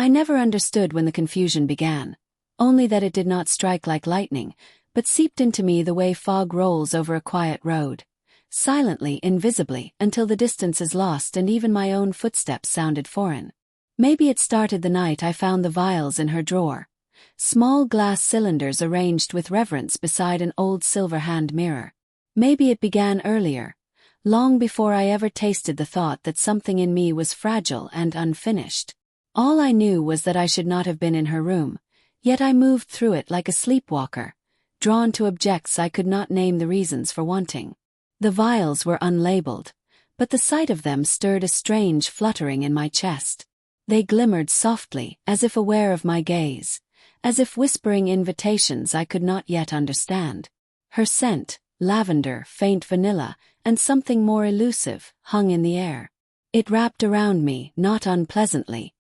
I never understood when the confusion began, only that it did not strike like lightning, but seeped into me the way fog rolls over a quiet road, silently, invisibly, until the distance is lost and even my own footsteps sounded foreign. Maybe it started the night I found the vials in her drawer, small glass cylinders arranged with reverence beside an old silver hand mirror. Maybe it began earlier, long before I ever tasted the thought that something in me was fragile and unfinished. All I knew was that I should not have been in her room, yet I moved through it like a sleepwalker, drawn to objects I could not name the reasons for wanting. The vials were unlabeled, but the sight of them stirred a strange fluttering in my chest. They glimmered softly, as if aware of my gaze, as if whispering invitations I could not yet understand. Her scent, lavender, faint vanilla, and something more elusive, hung in the air. It wrapped around me, not unpleasantly,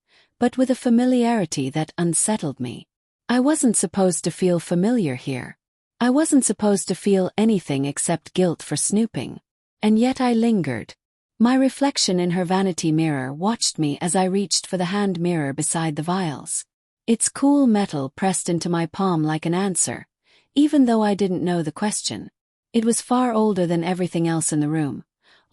but with a familiarity that unsettled me. I wasn't supposed to feel familiar here. I wasn't supposed to feel anything except guilt for snooping. And yet I lingered. My reflection in her vanity mirror watched me as I reached for the hand mirror beside the vials. Its cool metal pressed into my palm like an answer, even though I didn't know the question. It was far older than everything else in the room.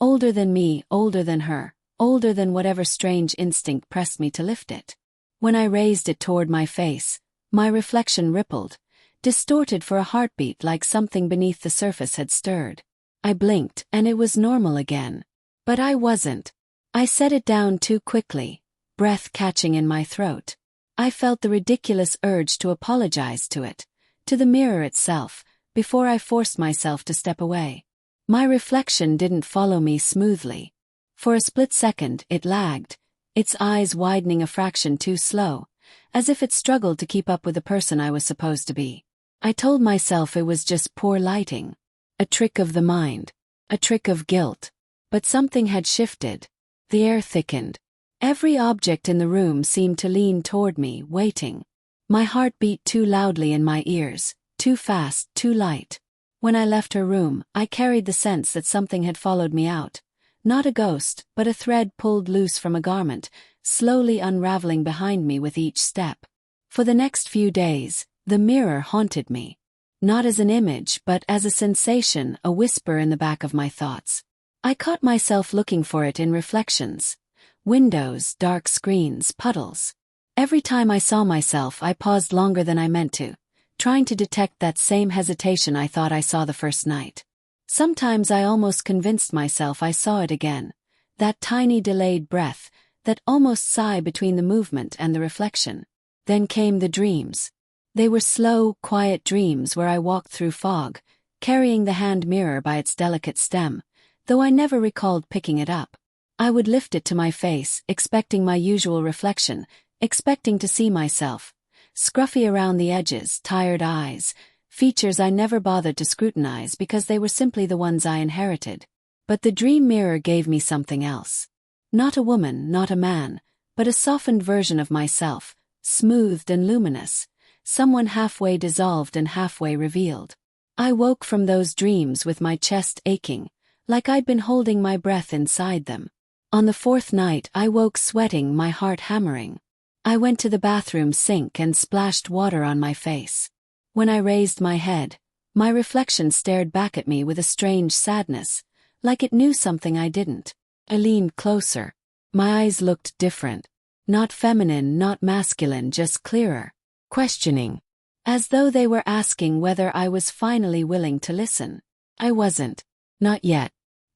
Older than me, older than her, older than whatever strange instinct pressed me to lift it. When I raised it toward my face, my reflection rippled, distorted for a heartbeat like something beneath the surface had stirred. I blinked, and it was normal again. But I wasn't. I set it down too quickly, breath catching in my throat. I felt the ridiculous urge to apologize to it, to the mirror itself, before I forced myself to step away. My reflection didn't follow me smoothly. For a split second it lagged, its eyes widening a fraction too slow, as if it struggled to keep up with the person I was supposed to be. I told myself it was just poor lighting. A trick of the mind. A trick of guilt. But something had shifted. The air thickened. Every object in the room seemed to lean toward me, waiting. My heart beat too loudly in my ears, too fast, too light. When I left her room, I carried the sense that something had followed me out. Not a ghost, but a thread pulled loose from a garment, slowly unraveling behind me with each step. For the next few days, the mirror haunted me. Not as an image, but as a sensation, a whisper in the back of my thoughts. I caught myself looking for it in reflections. Windows, dark screens, puddles. Every time I saw myself, I paused longer than I meant to, trying to detect that same hesitation I thought I saw the first night. Sometimes I almost convinced myself I saw it again, that tiny delayed breath, that almost sigh between the movement and the reflection. Then came the dreams. They were slow, quiet dreams where I walked through fog, carrying the hand mirror by its delicate stem, though I never recalled picking it up. I would lift it to my face, expecting my usual reflection, expecting to see myself. Scruffy around the edges, tired eyes, features I never bothered to scrutinize because they were simply the ones I inherited. But the dream mirror gave me something else. Not a woman, not a man, but a softened version of myself, smoothed and luminous, someone halfway dissolved and halfway revealed. I woke from those dreams with my chest aching, like I'd been holding my breath inside them. On the fourth night I woke sweating, my heart hammering. I went to the bathroom sink and splashed water on my face. When I raised my head, my reflection stared back at me with a strange sadness, like it knew something I didn't. I leaned closer. My eyes looked different. Not feminine, not masculine, just clearer. Questioning. As though they were asking whether I was finally willing to listen. I wasn't. Not yet.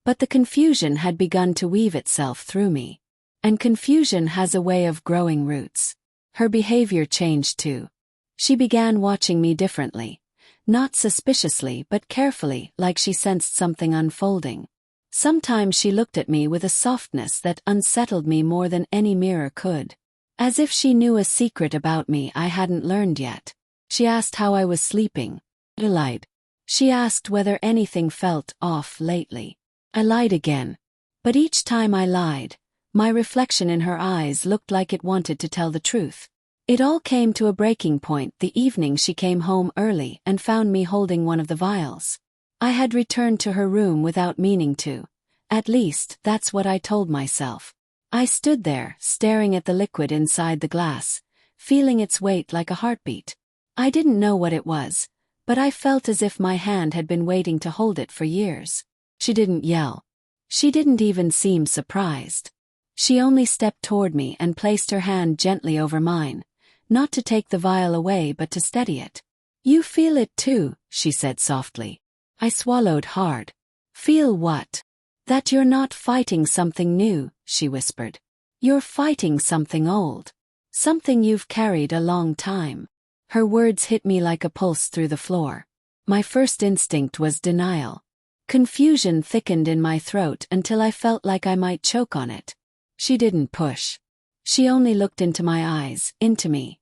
But the confusion had begun to weave itself through me. And confusion has a way of growing roots. Her behavior changed too. She began watching me differently. Not suspiciously but carefully, like she sensed something unfolding. Sometimes she looked at me with a softness that unsettled me more than any mirror could. As if she knew a secret about me I hadn't learned yet. She asked how I was sleeping. I lied. She asked whether anything felt off lately. I lied again. But each time I lied, my reflection in her eyes looked like it wanted to tell the truth. It all came to a breaking point the evening she came home early and found me holding one of the vials. I had returned to her room without meaning to. At least, that's what I told myself. I stood there, staring at the liquid inside the glass, feeling its weight like a heartbeat. I didn't know what it was, but I felt as if my hand had been waiting to hold it for years. She didn't yell. She didn't even seem surprised. She only stepped toward me and placed her hand gently over mine, not to take the vial away but to steady it. "You feel it too," she said softly. I swallowed hard. "Feel what?" "That you're not fighting something new," she whispered. "You're fighting something old. Something you've carried a long time." Her words hit me like a pulse through the floor. My first instinct was denial. Confusion thickened in my throat until I felt like I might choke on it. She didn't push. She only looked into my eyes, into me,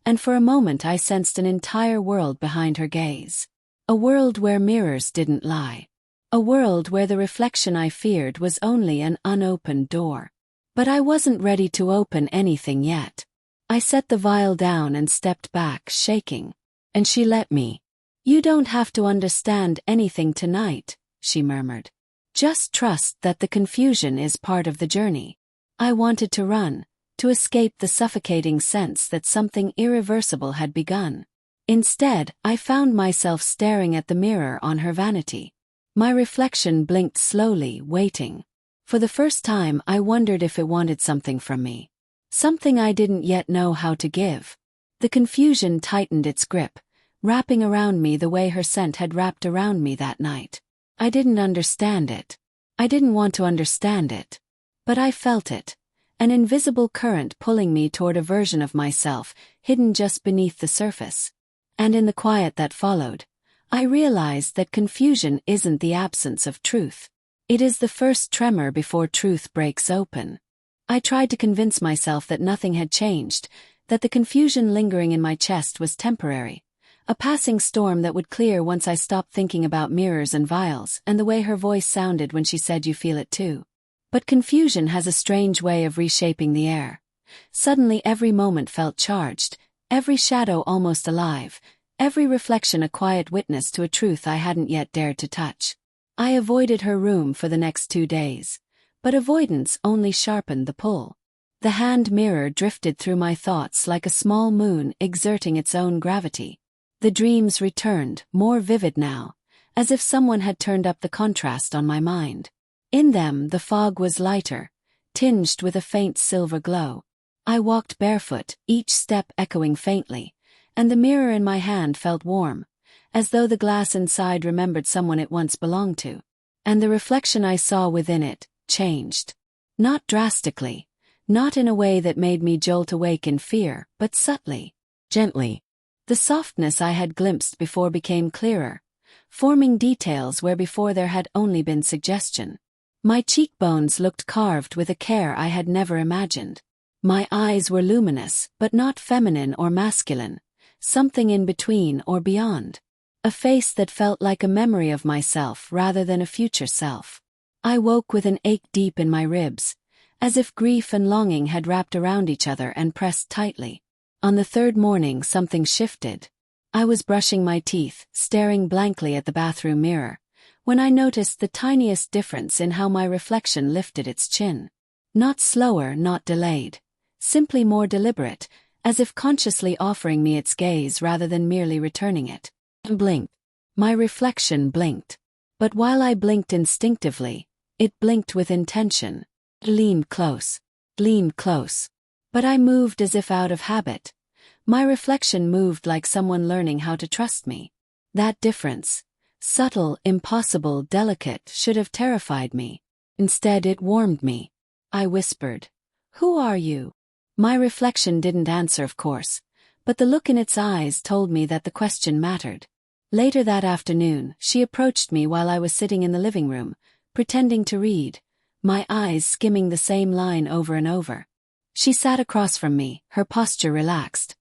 and for a moment I sensed an entire world behind her gaze. A world where mirrors didn't lie. A world where the reflection I feared was only an unopened door. But I wasn't ready to open anything yet. I set the vial down and stepped back, shaking. And she let me. "You don't have to understand anything tonight," she murmured. "Just trust that the confusion is part of the journey." I wanted to run, to escape the suffocating sense that something irreversible had begun. Instead, I found myself staring at the mirror on her vanity. My reflection blinked slowly, waiting. For the first time, I wondered if it wanted something from me. Something I didn't yet know how to give. The confusion tightened its grip, wrapping around me the way her scent had wrapped around me that night. I didn't understand it. I didn't want to understand it. But I felt it. An invisible current pulling me toward a version of myself, hidden just beneath the surface. And in the quiet that followed, I realized that confusion isn't the absence of truth. It is the first tremor before truth breaks open. I tried to convince myself that nothing had changed, that the confusion lingering in my chest was temporary, a passing storm that would clear once I stopped thinking about mirrors and vials and the way her voice sounded when she said "you feel it too." But confusion has a strange way of reshaping the air. Suddenly every moment felt charged, every shadow almost alive, every reflection a quiet witness to a truth I hadn't yet dared to touch. I avoided her room for the next 2 days, but avoidance only sharpened the pull. The hand mirror drifted through my thoughts like a small moon exerting its own gravity. The dreams returned, more vivid now, as if someone had turned up the contrast on my mind. In them the fog was lighter, tinged with a faint silver glow. I walked barefoot, each step echoing faintly, and the mirror in my hand felt warm, as though the glass inside remembered someone it once belonged to. And the reflection I saw within it changed. Not drastically, not in a way that made me jolt awake in fear, but subtly, gently. The softness I had glimpsed before became clearer, forming details where before there had only been suggestion. My cheekbones looked carved with a care I had never imagined. My eyes were luminous, but not feminine or masculine, something in between or beyond. A face that felt like a memory of myself rather than a future self. I woke with an ache deep in my ribs, as if grief and longing had wrapped around each other and pressed tightly. On the third morning something shifted. I was brushing my teeth, staring blankly at the bathroom mirror, when I noticed the tiniest difference in how my reflection lifted its chin. Not slower, not delayed. Simply more deliberate, as if consciously offering me its gaze rather than merely returning it. Blinked. My reflection blinked. But while I blinked instinctively, it blinked with intention. Leaned close. Leaned close. But I moved as if out of habit. My reflection moved like someone learning how to trust me. That difference, subtle, impossible, delicate, should have terrified me. Instead it warmed me. I whispered, "Who are you?" My reflection didn't answer, of course, but the look in its eyes told me that the question mattered. Later that afternoon, she approached me while I was sitting in the living room, pretending to read, my eyes skimming the same line over and over. She sat across from me, her posture relaxed,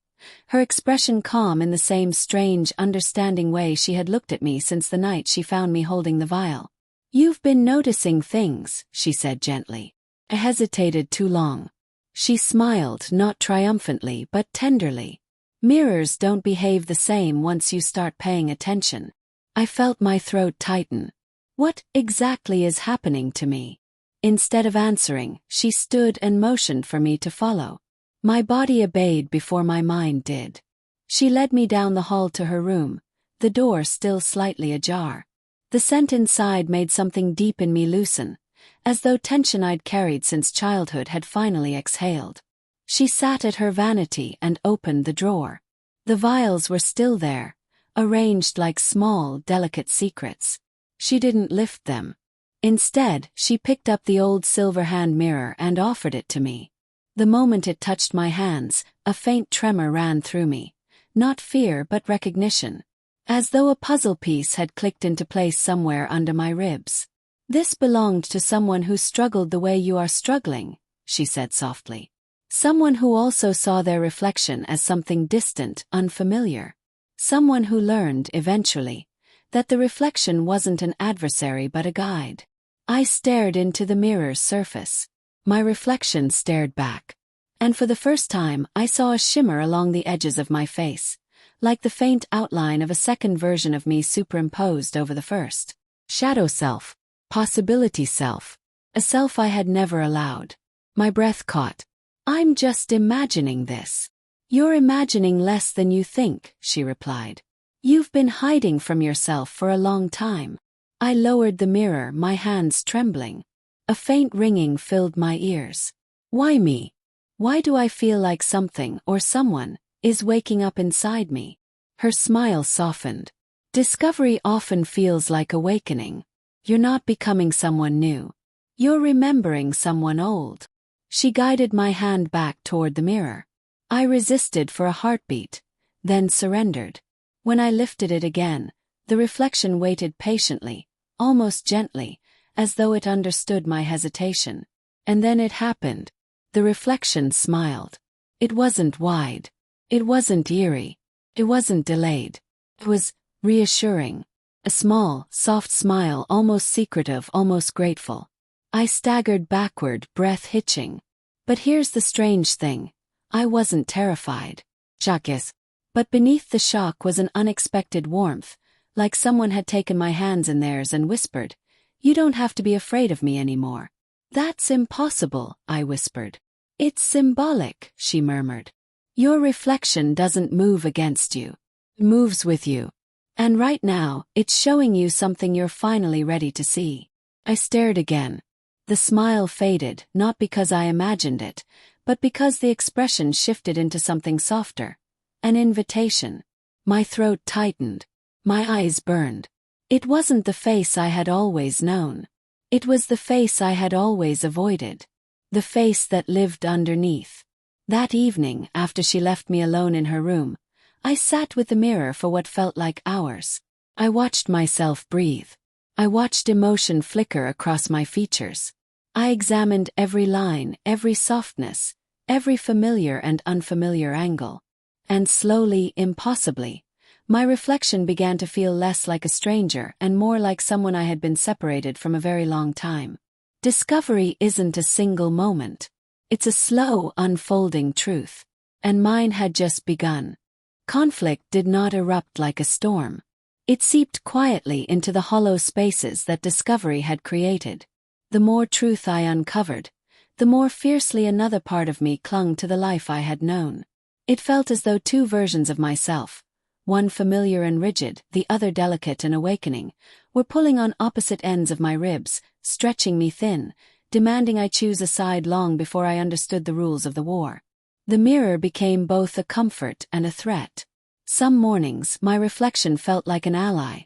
her expression calm in the same strange, understanding way she had looked at me since the night she found me holding the vial. "You've been noticing things," she said gently. I hesitated too long. She smiled, not triumphantly but tenderly. "Mirrors don't behave the same once you start paying attention." I felt my throat tighten. What exactly is happening to me? Instead of answering, she stood and motioned for me to follow. My body obeyed before my mind did. She led me down the hall to her room, the door still slightly ajar. The scent inside made something deep in me loosen, as though tension I'd carried since childhood had finally exhaled. She sat at her vanity and opened the drawer. The vials were still there, arranged like small, delicate secrets. She didn't lift them. Instead, she picked up the old silver hand mirror and offered it to me. The moment it touched my hands, a faint tremor ran through me. Not fear but recognition. As though a puzzle piece had clicked into place somewhere under my ribs. "This belonged to someone who struggled the way you are struggling," she said softly. "Someone who also saw their reflection as something distant, unfamiliar. Someone who learned, eventually, that the reflection wasn't an adversary but a guide." I stared into the mirror's surface. My reflection stared back. And for the first time, I saw a shimmer along the edges of my face, like the faint outline of a second version of me superimposed over the first. Shadow self. Possibility self. A self I had never allowed. My breath caught. "I'm just imagining this." "You're imagining less than you think," she replied. "You've been hiding from yourself for a long time." I lowered the mirror, my hands trembling. A faint ringing filled my ears. Why me? Why do I feel like something or someone is waking up inside me? Her smile softened. "Discovery often feels like awakening. You're not becoming someone new. You're remembering someone old." She guided my hand back toward the mirror. I resisted for a heartbeat, then surrendered. When I lifted it again, the reflection waited patiently, almost gently, as though it understood my hesitation. And then it happened. The reflection smiled. It wasn't wide. It wasn't eerie. It wasn't delayed. It was reassuring. A small, soft smile, almost secretive, almost grateful. I staggered backward, breath hitching. But here's the strange thing. I wasn't terrified. Shockes. But beneath the shock was an unexpected warmth, like someone had taken my hands in theirs and whispered, "You don't have to be afraid of me anymore." "That's impossible," I whispered. "It's symbolic," she murmured. "Your reflection doesn't move against you. It moves with you. And right now, it's showing you something you're finally ready to see." I stared again. The smile faded, not because I imagined it, but because the expression shifted into something softer. An invitation. My throat tightened. My eyes burned. It wasn't the face I had always known. It was the face I had always avoided. The face that lived underneath. That evening, after she left me alone in her room, I sat with the mirror for what felt like hours. I watched myself breathe. I watched emotion flicker across my features. I examined every line, every softness, every familiar and unfamiliar angle. And slowly, impossibly, my reflection began to feel less like a stranger and more like someone I had been separated from a very long time. Discovery isn't a single moment. It's a slow, unfolding truth. And mine had just begun. Conflict did not erupt like a storm. It seeped quietly into the hollow spaces that discovery had created. The more truth I uncovered, the more fiercely another part of me clung to the life I had known. It felt as though two versions of myself, one familiar and rigid, the other delicate and awakening, were pulling on opposite ends of my ribs, stretching me thin, demanding I choose a side long before I understood the rules of the war. The mirror became both a comfort and a threat. Some mornings, my reflection felt like an ally.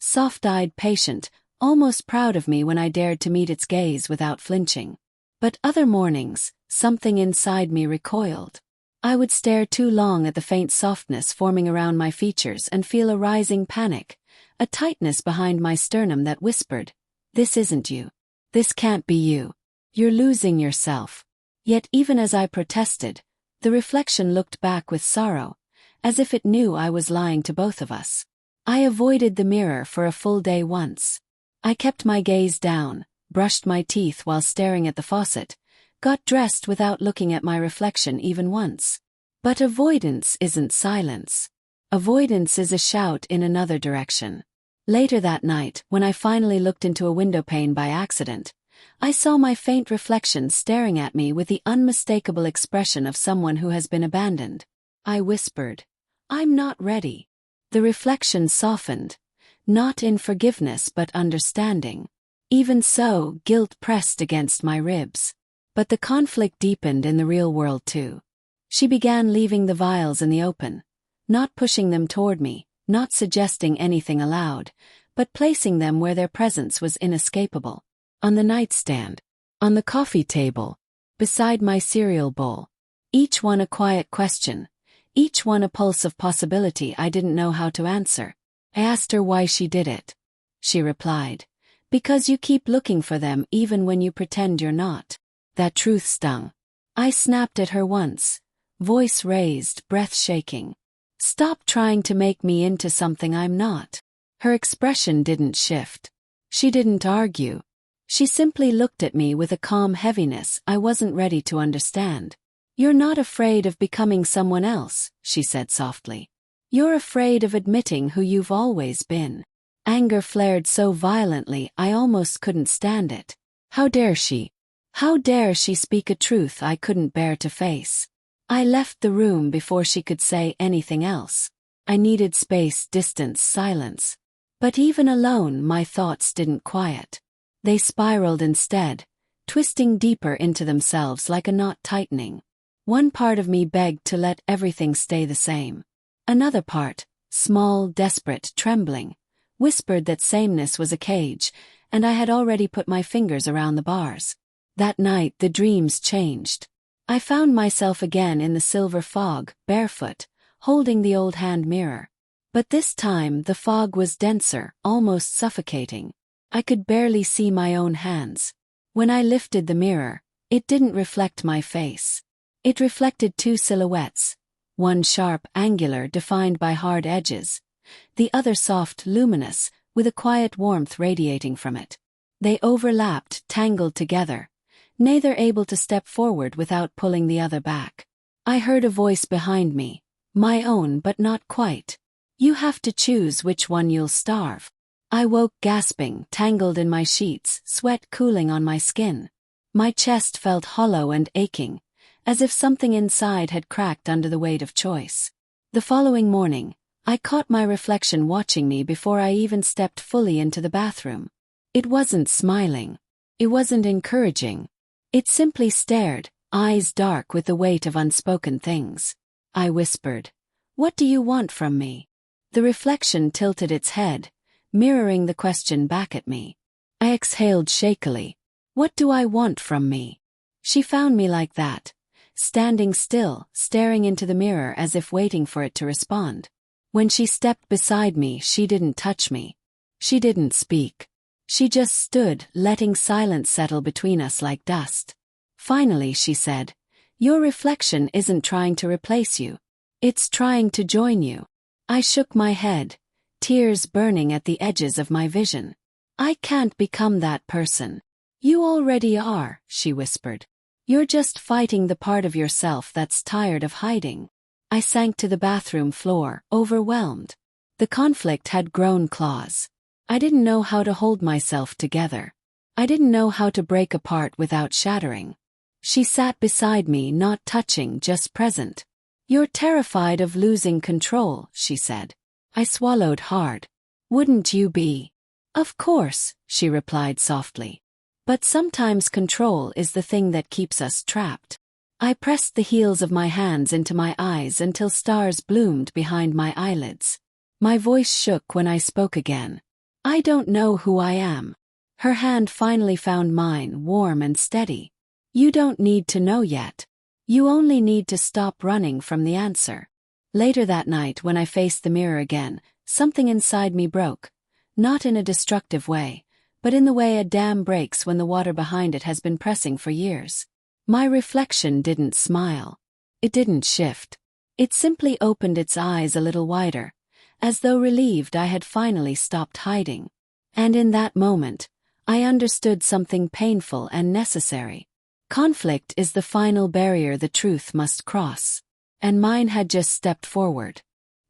Soft-eyed, patient, almost proud of me when I dared to meet its gaze without flinching. But other mornings, something inside me recoiled. I would stare too long at the faint softness forming around my features and feel a rising panic, a tightness behind my sternum that whispered, "This isn't you. This can't be you. You're losing yourself." Yet even as I protested, the reflection looked back with sorrow, as if it knew I was lying to both of us. I avoided the mirror for a full day once. I kept my gaze down, brushed my teeth while staring at the faucet, got dressed without looking at my reflection even once. But avoidance isn't silence. Avoidance is a shout in another direction. Later that night, when I finally looked into a windowpane by accident, I saw my faint reflection staring at me with the unmistakable expression of someone who has been abandoned. I whispered, "I'm not ready." The reflection softened, not in forgiveness but understanding. Even so, guilt pressed against my ribs. But the conflict deepened in the real world too. She began leaving the vials in the open, not pushing them toward me, not suggesting anything aloud, but placing them where their presence was inescapable. On the nightstand, on the coffee table, beside my cereal bowl. Each one a quiet question, each one a pulse of possibility I didn't know how to answer. I asked her why she did it. She replied, "Because you keep looking for them even when you pretend you're not." That truth stung. I snapped at her once, voice raised, breath shaking. "Stop trying to make me into something I'm not." Her expression didn't shift. She didn't argue. She simply looked at me with a calm heaviness I wasn't ready to understand. "You're not afraid of becoming someone else," she said softly. "You're afraid of admitting who you've always been." Anger flared so violently I almost couldn't stand it. How dare she? How dare she speak a truth I couldn't bear to face? I left the room before she could say anything else. I needed space, distance, silence. But even alone, my thoughts didn't quiet. They spiraled instead, twisting deeper into themselves like a knot tightening. One part of me begged to let everything stay the same. Another part, small, desperate, trembling, whispered that sameness was a cage, and I had already put my fingers around the bars. That night the dreams changed. I found myself again in the silver fog, barefoot, holding the old hand mirror. But this time the fog was denser, almost suffocating. I could barely see my own hands. When I lifted the mirror, it didn't reflect my face. It reflected two silhouettes, one sharp, angular, defined by hard edges, the other soft, luminous, with a quiet warmth radiating from it. They overlapped, tangled together, neither able to step forward without pulling the other back. I heard a voice behind me, my own but not quite. "You have to choose which one you'll starve." I woke gasping, tangled in my sheets, sweat cooling on my skin. My chest felt hollow and aching, as if something inside had cracked under the weight of choice. The following morning, I caught my reflection watching me before I even stepped fully into the bathroom. It wasn't smiling. It wasn't encouraging. It simply stared, eyes dark with the weight of unspoken things. I whispered, "What do you want from me?" The reflection tilted its head, mirroring the question back at me. I exhaled shakily. "What do I want from me?" She found me like that, standing still, staring into the mirror as if waiting for it to respond. When she stepped beside me, she didn't touch me. She didn't speak. She just stood, letting silence settle between us like dust. Finally, she said, "Your reflection isn't trying to replace you. It's trying to join you." I shook my head, tears burning at the edges of my vision. "I can't become that person." "You already are," she whispered. "You're just fighting the part of yourself that's tired of hiding." I sank to the bathroom floor, overwhelmed. The conflict had grown claws. I didn't know how to hold myself together. I didn't know how to break apart without shattering. She sat beside me, not touching, just present. "You're terrified of losing control," she said. I swallowed hard. "Wouldn't you be?" "Of course," she replied softly. "But sometimes control is the thing that keeps us trapped." I pressed the heels of my hands into my eyes until stars bloomed behind my eyelids. My voice shook when I spoke again. "I don't know who I am." Her hand finally found mine, warm and steady. "You don't need to know yet. You only need to stop running from the answer." Later that night, when I faced the mirror again, something inside me broke. Not in a destructive way, but in the way a dam breaks when the water behind it has been pressing for years. My reflection didn't smile. It didn't shift. It simply opened its eyes a little wider, as though relieved I had finally stopped hiding. And in that moment, I understood something painful and necessary. Conflict is the final barrier the truth must cross. And mine had just stepped forward.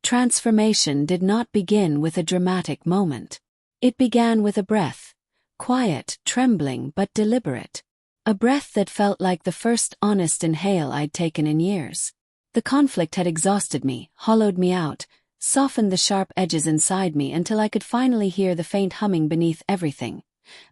Transformation did not begin with a dramatic moment. It began with a breath, quiet, trembling but deliberate. A breath that felt like the first honest inhale I'd taken in years. The conflict had exhausted me, hollowed me out, softened the sharp edges inside me until I could finally hear the faint humming beneath everything.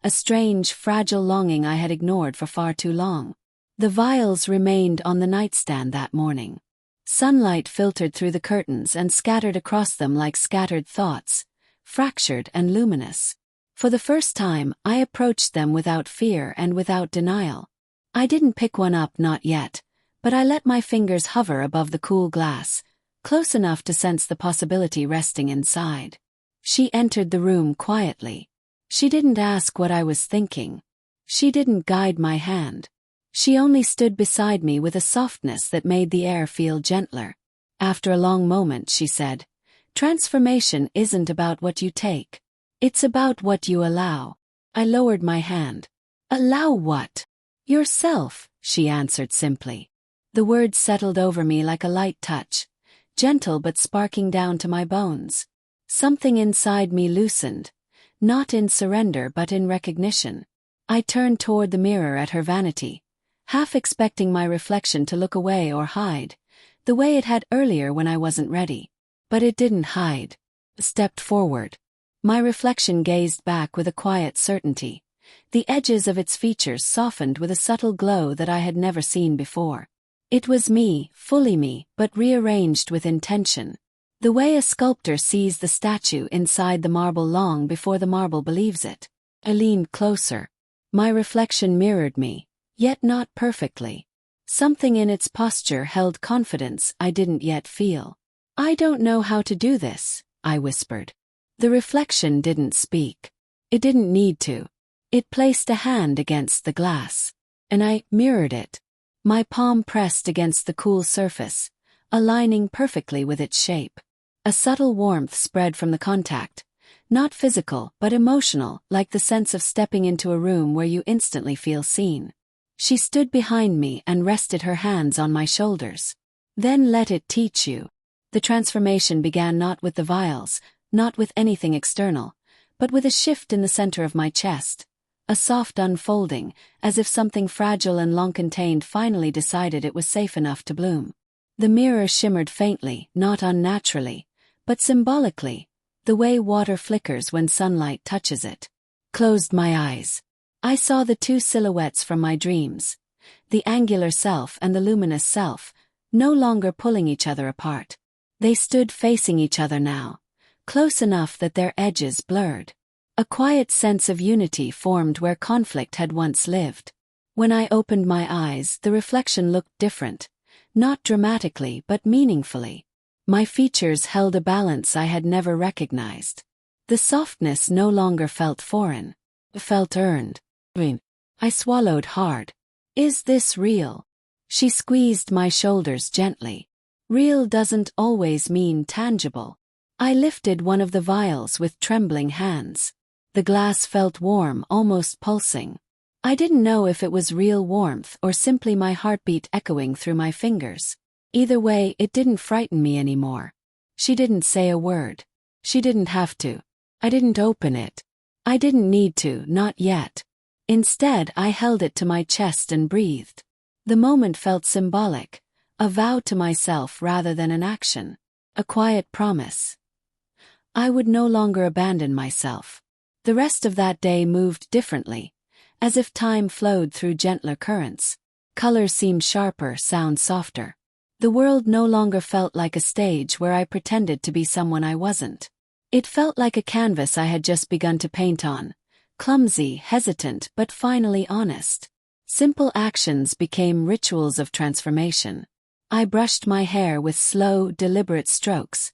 A strange, fragile longing I had ignored for far too long. The vials remained on the nightstand that morning. Sunlight filtered through the curtains and scattered across them like scattered thoughts, fractured and luminous. For the first time, I approached them without fear and without denial. I didn't pick one up, not yet, but I let my fingers hover above the cool glass, close enough to sense the possibility resting inside. She entered the room quietly. She didn't ask what I was thinking. She didn't guide my hand. She only stood beside me with a softness that made the air feel gentler. After a long moment, she said, "Transformation isn't about what you take. It's about what you allow." I lowered my hand. "Allow what?" "Yourself," she answered simply. The words settled over me like a light touch, gentle but sparking down to my bones. Something inside me loosened, not in surrender but in recognition. I turned toward the mirror at her vanity, half expecting my reflection to look away or hide, the way it had earlier when I wasn't ready. But it didn't hide. Stepped forward. My reflection gazed back with a quiet certainty. The edges of its features softened with a subtle glow that I had never seen before. It was me, fully me, but rearranged with intention. The way a sculptor sees the statue inside the marble long before the marble believes it. I leaned closer. My reflection mirrored me, yet not perfectly. Something in its posture held confidence I didn't yet feel. "I don't know how to do this," I whispered. The reflection didn't speak. It didn't need to. It placed a hand against the glass. And I mirrored it. My palm pressed against the cool surface, aligning perfectly with its shape. A subtle warmth spread from the contact. Not physical, but emotional, like the sense of stepping into a room where you instantly feel seen. She stood behind me and rested her hands on my shoulders. "Then let it teach you." The transformation began not with the vials, not with anything external, but with a shift in the center of my chest. A soft unfolding, as if something fragile and long-contained finally decided it was safe enough to bloom. The mirror shimmered faintly, not unnaturally, but symbolically, the way water flickers when sunlight touches it. Closed my eyes. I saw the two silhouettes from my dreams, the angular self and the luminous self, no longer pulling each other apart. They stood facing each other now, close enough that their edges blurred. A quiet sense of unity formed where conflict had once lived. When I opened my eyes, the reflection looked different, not dramatically but meaningfully. My features held a balance I had never recognized. The softness no longer felt foreign. It felt earned. I swallowed hard. "Is this real?" She squeezed my shoulders gently. "Real doesn't always mean tangible." I lifted one of the vials with trembling hands. The glass felt warm, almost pulsing. I didn't know if it was real warmth or simply my heartbeat echoing through my fingers. Either way, it didn't frighten me anymore. She didn't say a word. She didn't have to. I didn't open it. I didn't need to, not yet. Instead, I held it to my chest and breathed. The moment felt symbolic, a vow to myself rather than an action. A quiet promise. I would no longer abandon myself. The rest of that day moved differently, as if time flowed through gentler currents. Colors seemed sharper, sounds softer. The world no longer felt like a stage where I pretended to be someone I wasn't. It felt like a canvas I had just begun to paint on, clumsy, hesitant, but finally honest. Simple actions became rituals of transformation. I brushed my hair with slow, deliberate strokes,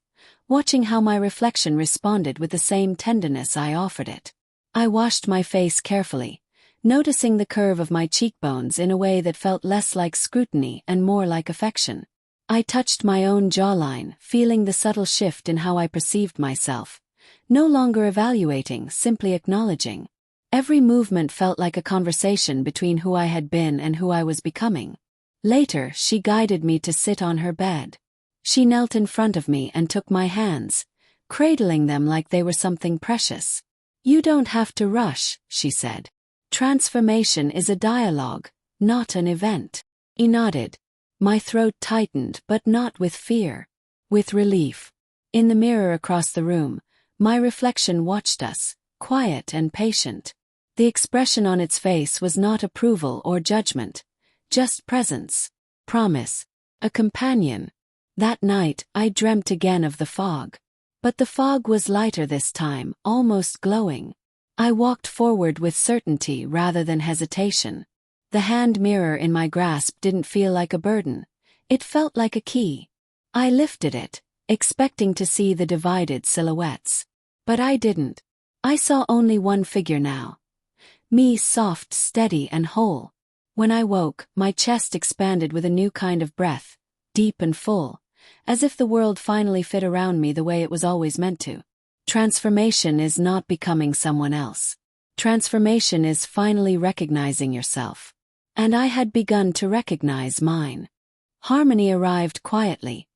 watching how my reflection responded with the same tenderness I offered it. I washed my face carefully, noticing the curve of my cheekbones in a way that felt less like scrutiny and more like affection. I touched my own jawline, feeling the subtle shift in how I perceived myself, no longer evaluating, simply acknowledging. Every movement felt like a conversation between who I had been and who I was becoming. Later, she guided me to sit on her bed. She knelt in front of me and took my hands, cradling them like they were something precious. You don't have to rush, she said. Transformation is a dialogue, not an event. He nodded. My throat tightened, but not with fear. With relief. In the mirror across the room, my reflection watched us, quiet and patient. The expression on its face was not approval or judgment, just presence, promise, a companion. That night, I dreamt again of the fog. But the fog was lighter this time, almost glowing. I walked forward with certainty rather than hesitation. The hand mirror in my grasp didn't feel like a burden. It felt like a key. I lifted it, expecting to see the divided silhouettes. But I didn't. I saw only one figure now. Me, soft, steady, and whole. When I woke, my chest expanded with a new kind of breath, deep and full, as if the world finally fit around me the way it was always meant to. Transformation is not becoming someone else. Transformation is finally recognizing yourself. And I had begun to recognize mine. Harmony arrived quietly,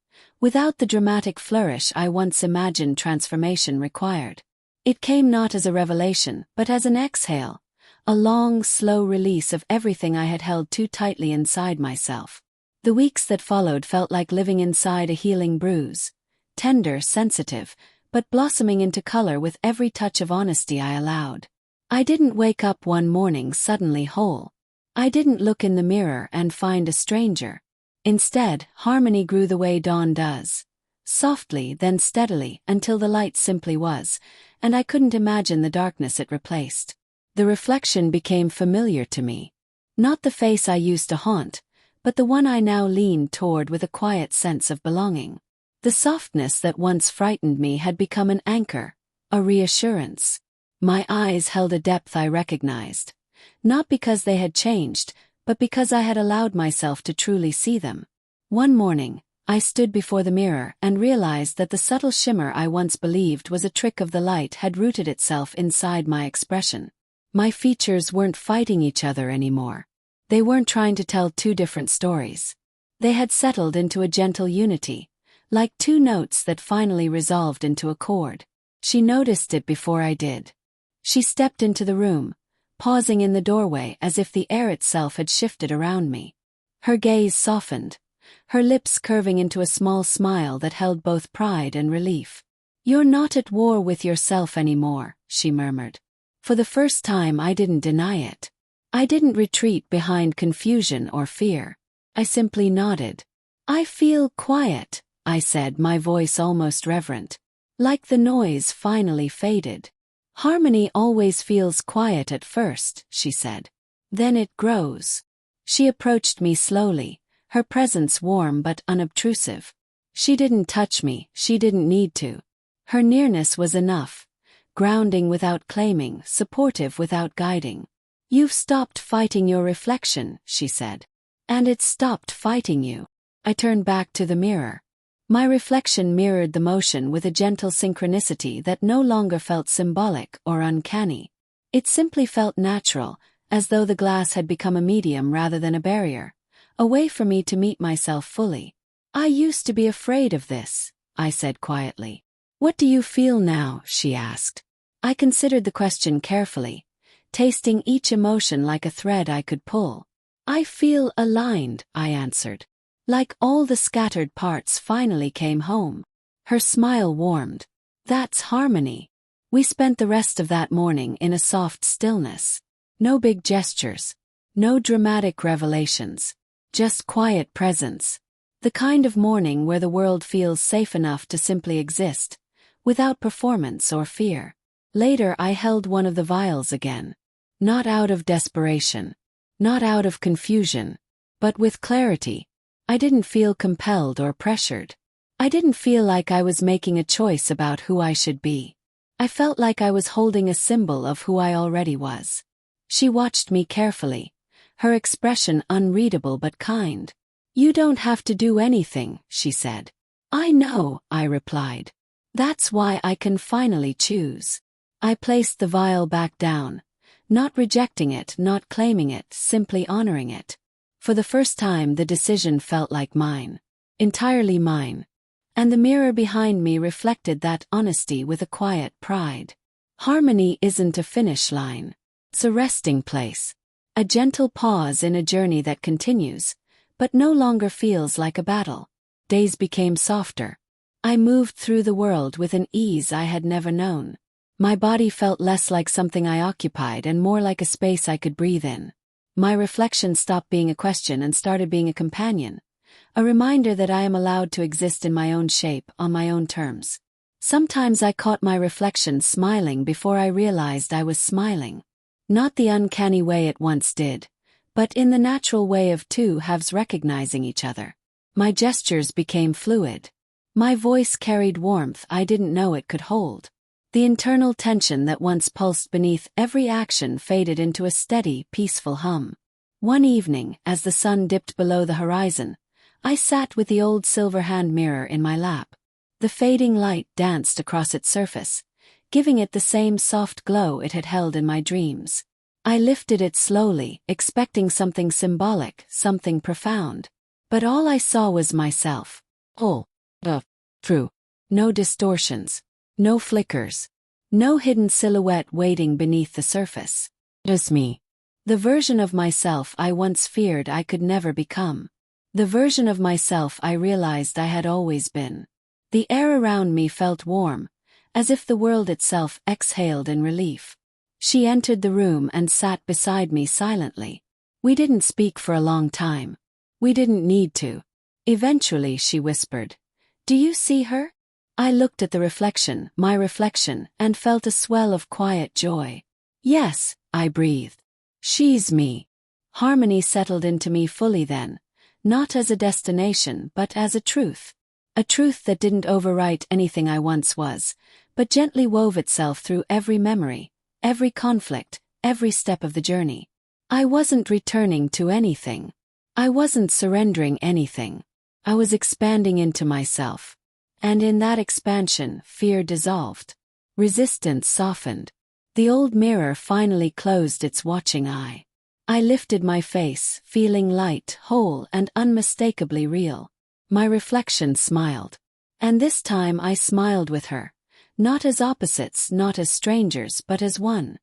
without the dramatic flourish I once imagined transformation required. It came not as a revelation, but as an exhale, a long, slow release of everything I had held too tightly inside myself. The weeks that followed felt like living inside a healing bruise, tender, sensitive, but blossoming into color with every touch of honesty I allowed. I didn't wake up one morning suddenly whole. I didn't look in the mirror and find a stranger. Instead, harmony grew the way dawn does. Softly, then steadily, until the light simply was, and I couldn't imagine the darkness it replaced. The reflection became familiar to me. Not the face I used to haunt, but the one I now leaned toward with a quiet sense of belonging. The softness that once frightened me had become an anchor, a reassurance. My eyes held a depth I recognized, not because they had changed, but because I had allowed myself to truly see them. One morning, I stood before the mirror and realized that the subtle shimmer I once believed was a trick of the light had rooted itself inside my expression. My features weren't fighting each other anymore. They weren't trying to tell two different stories. They had settled into a gentle unity, like two notes that finally resolved into a chord. She noticed it before I did. She stepped into the room, pausing in the doorway as if the air itself had shifted around me. Her gaze softened, her lips curving into a small smile that held both pride and relief. "You're not at war with yourself anymore," she murmured. For the first time I didn't deny it. I didn't retreat behind confusion or fear. I simply nodded. "I feel quiet," I said, my voice almost reverent. Like the noise finally faded. "Harmony always feels quiet at first," she said. "Then it grows." She approached me slowly, her presence warm but unobtrusive. She didn't touch me, she didn't need to. Her nearness was enough. Grounding without claiming, supportive without guiding. "You've stopped fighting your reflection," she said. "And it's stopped fighting you." I turned back to the mirror. My reflection mirrored the motion with a gentle synchronicity that no longer felt symbolic or uncanny. It simply felt natural, as though the glass had become a medium rather than a barrier, a way for me to meet myself fully. "I used to be afraid of this," I said quietly. "What do you feel now?" she asked. I considered the question carefully, tasting each emotion like a thread I could pull. "I feel aligned," I answered. Like all the scattered parts finally came home. Her smile warmed. "That's harmony." We spent the rest of that morning in a soft stillness. No big gestures. No dramatic revelations. Just quiet presence. The kind of morning where the world feels safe enough to simply exist, without performance or fear. Later I held one of the vials again. Not out of desperation. Not out of confusion. But with clarity. I didn't feel compelled or pressured. I didn't feel like I was making a choice about who I should be. I felt like I was holding a symbol of who I already was. She watched me carefully, her expression unreadable but kind. "You don't have to do anything," she said. "I know," I replied. "That's why I can finally choose." I placed the vial back down, not rejecting it, not claiming it, simply honoring it. For the first time the decision felt like mine. Entirely mine. And the mirror behind me reflected that honesty with a quiet pride. Harmony isn't a finish line. It's a resting place. A gentle pause in a journey that continues, but no longer feels like a battle. Days became softer. I moved through the world with an ease I had never known. My body felt less like something I occupied and more like a space I could breathe in. My reflection stopped being a question and started being a companion, a reminder that I am allowed to exist in my own shape, on my own terms. Sometimes I caught my reflection smiling before I realized I was smiling. Not the uncanny way it once did, but in the natural way of two halves recognizing each other. My gestures became fluid. My voice carried warmth I didn't know it could hold. The internal tension that once pulsed beneath every action faded into a steady, peaceful hum. One evening, as the sun dipped below the horizon, I sat with the old silver hand mirror in my lap. The fading light danced across its surface, giving it the same soft glow it had held in my dreams. I lifted it slowly, expecting something symbolic, something profound. But all I saw was myself. True. No distortions. No flickers. No hidden silhouette waiting beneath the surface. Just me. The version of myself I once feared I could never become. The version of myself I realized I had always been. The air around me felt warm, as if the world itself exhaled in relief. She entered the room and sat beside me silently. We didn't speak for a long time. We didn't need to. Eventually she whispered, "Do you see her?" I looked at the reflection, my reflection, and felt a swell of quiet joy. "Yes," I breathed. "She's me." Harmony settled into me fully then, not as a destination but as a truth. A truth that didn't overwrite anything I once was, but gently wove itself through every memory, every conflict, every step of the journey. I wasn't returning to anything. I wasn't surrendering anything. I was expanding into myself. And in that expansion, fear dissolved. Resistance softened. The old mirror finally closed its watching eye. I lifted my face, feeling light, whole, and unmistakably real. My reflection smiled. And this time I smiled with her. Not as opposites, not as strangers, but as one.